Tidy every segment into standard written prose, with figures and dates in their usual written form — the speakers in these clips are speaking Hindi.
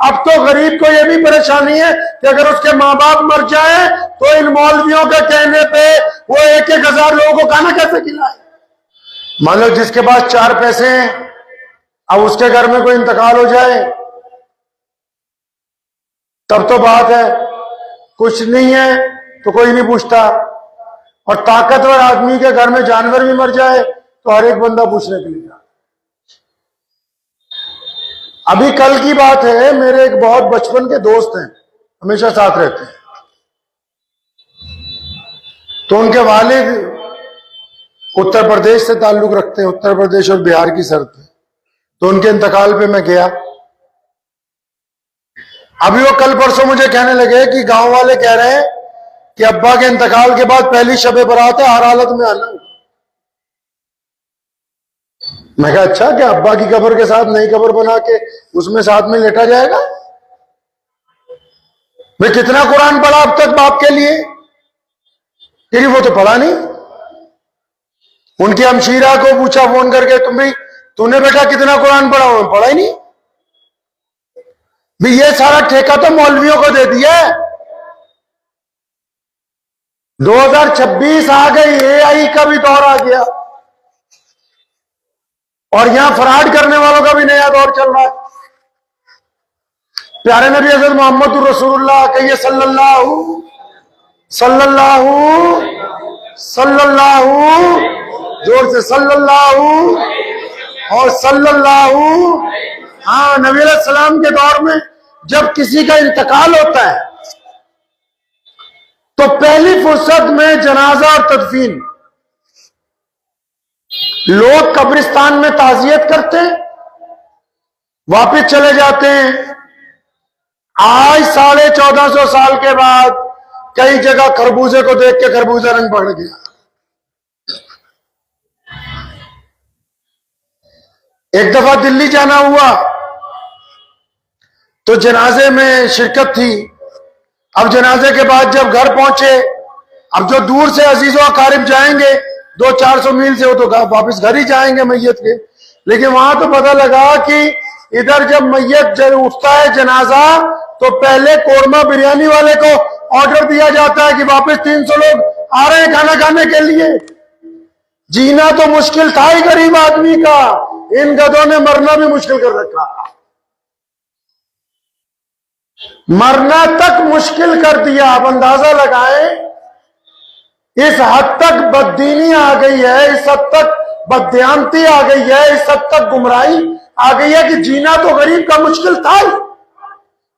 अब तो गरीब को यह भी परेशानी है कि अगर उसके माँ बाप मर जाए तो इन मौलवियों के कहने पे वो 1,000 लोगों को खाना कैसे खिलाए। मान लो जिसके पास 4 पैसे हैं, अब उसके घर में कोई इंतकाल हो जाए तब तो बात है, कुछ नहीं है तो कोई नहीं पूछता, और ताकतवर आदमी के घर में जानवर भी मर जाए तो हर एक बंदा पूछने के लिए जाए। अभी कल की बात है, मेरे एक बहुत बचपन के दोस्त हैं, हमेशा साथ रहते हैं, तो उनके वालिद उत्तर प्रदेश से ताल्लुक रखते हैं, उत्तर प्रदेश और बिहार की सरहद पे, तो उनके इंतकाल पे मैं गया। अभी वो कल परसों मुझे कहने लगे कि गांव वाले कह रहे हैं कि अब्बा के इंतकाल के बाद पहली शब बरात है, हर हालत में आना। मैं कहा अच्छा, क्या अब्बा की कब्र के साथ नई कब्र बना के उसमें साथ में लेटा जाएगा? मैं कितना कुरान पढ़ा अब तक बाप के लिए, क्योंकि वो तो पढ़ा नहीं। उनकी हमशीरा को पूछा फोन करके, तूने बेटा कितना कुरान पढ़ा? हो पढ़ा ही नहीं। भी ये सारा ठेका तो मौलवियों को दे दिया है। 2026 आ गई, AI का भी दौर आ गया और यहां फ्रॉड करने वालों का भी नया दौर चल रहा है। प्यारे नबी हज़रत मोहम्मद रसूलुल्लाह कहिए सल्लल्लाहु जोर से सल्लल्लाहु और सल्लल्लाहु। हाँ, नबी अलैहि सलाम के दौर में जब किसी का इंतकाल होता है तो पहली फुर्सत में जनाजा और तदफीन, लोग कब्रिस्तान में ताजियत करते हैं, वापिस चले जाते हैं। आज 1450 साल के बाद कई जगह खरबूजे को देख के खरबूजा रंग पड़ गया। एक दफा दिल्ली जाना हुआ तो जनाजे में शिरकत थी। अब जनाजे के बाद जब घर पहुंचे, अब जो दूर से अजीजों अकारिब जाएंगे 200-400 मील से, वो तो वापस घर ही जाएंगे मैयत के, लेकिन वहां तो पता लगा कि इधर जब मैयत उठता है जनाजा तो पहले कोरमा बिरयानी वाले को ऑर्डर दिया जाता है कि वापस 300 लोग आ रहे हैं खाना खाने के लिए। जीना तो मुश्किल था ही गरीब आदमी का, इन गधों ने मरना भी मुश्किल कर रखा। मरना तक मुश्किल कर दिया। अब अंदाजा लगाएं, इस हद तक बददीनी आ गई है, इस हद तक बददियानती आ गई है, इस हद तक गुमराही आ गई है कि जीना तो गरीब का मुश्किल था ही।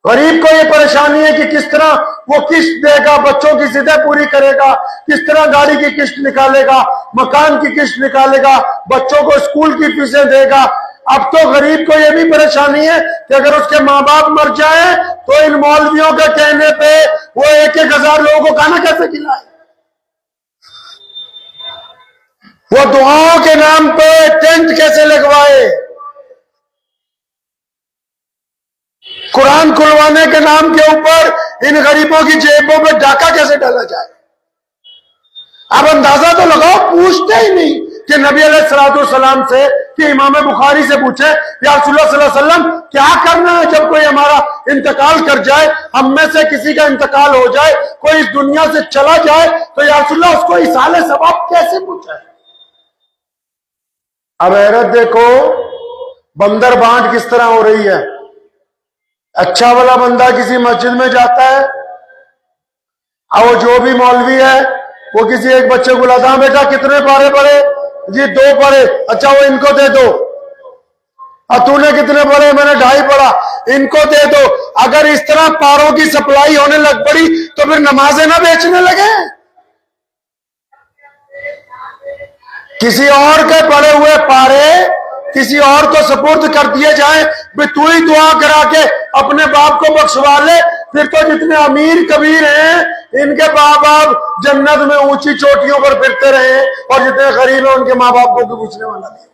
गरीब को यह परेशानी है कि किस तरह वो किस्त देगा, बच्चों की जिद्दें पूरी करेगा, किस तरह गाड़ी की किस्त निकालेगा, मकान की किस्त निकालेगा, बच्चों को स्कूल की फीसें देगा। अब तो गरीब को यह भी परेशानी है कि अगर उसके माँ बाप मर जाए तो इन मौलवियों के कहने पे वो 1,000 लोगों को खाना कैसे खिलाए। वो दुआओं के नाम पे टेंट कैसे लगवाए, कुरान खुलवाने के नाम के ऊपर इन गरीबों की जेबों में डाका कैसे डाला जाए। अब अंदाजा तो लगाओ, पूछते ही नहीं कि नबी अलैहिस्सलाम से, कि इमाम बुखारी से पूछे या रसूलुल्लाह सल्लल्लाहु अलैहि वसल्लम क्या करना है जब कोई हमारा इंतकाल कर जाए, हम में से किसी का इंतकाल हो जाए, कोई इस दुनिया से चला जाए, तो या रसूलुल्लाह उसको इसाले सवाब कैसे पूछे। अब हैरत देखो, बंदर बांट किस तरह हो रही है। अच्छा वाला बंदा किसी मस्जिद में जाता है और जो भी मौलवी है वो किसी एक बच्चे को लाता, बेटा कितने पारे पढ़े? जी 2 पढ़े। अच्छा वो इनको दे दो। और तूने कितने पढ़े? मैंने 2.5 पढ़ा। इनको दे दो। अगर इस तरह पारों की सप्लाई होने लग पड़ी तो फिर नमाजें ना बेचने लगे। किसी और के पढ़े हुए पारे किसी और को सुपुर्द कर दिए जाए, भी तू ही दुआ करा के अपने बाप को बख्शवा ले, फिर तो जितने अमीर कबीर हैं इनके माँ बाप जन्नत में ऊंची चोटियों पर फिरते रहे और जितने गरीब हैं उनके माँ बाप को भी पूछने वाला नहीं।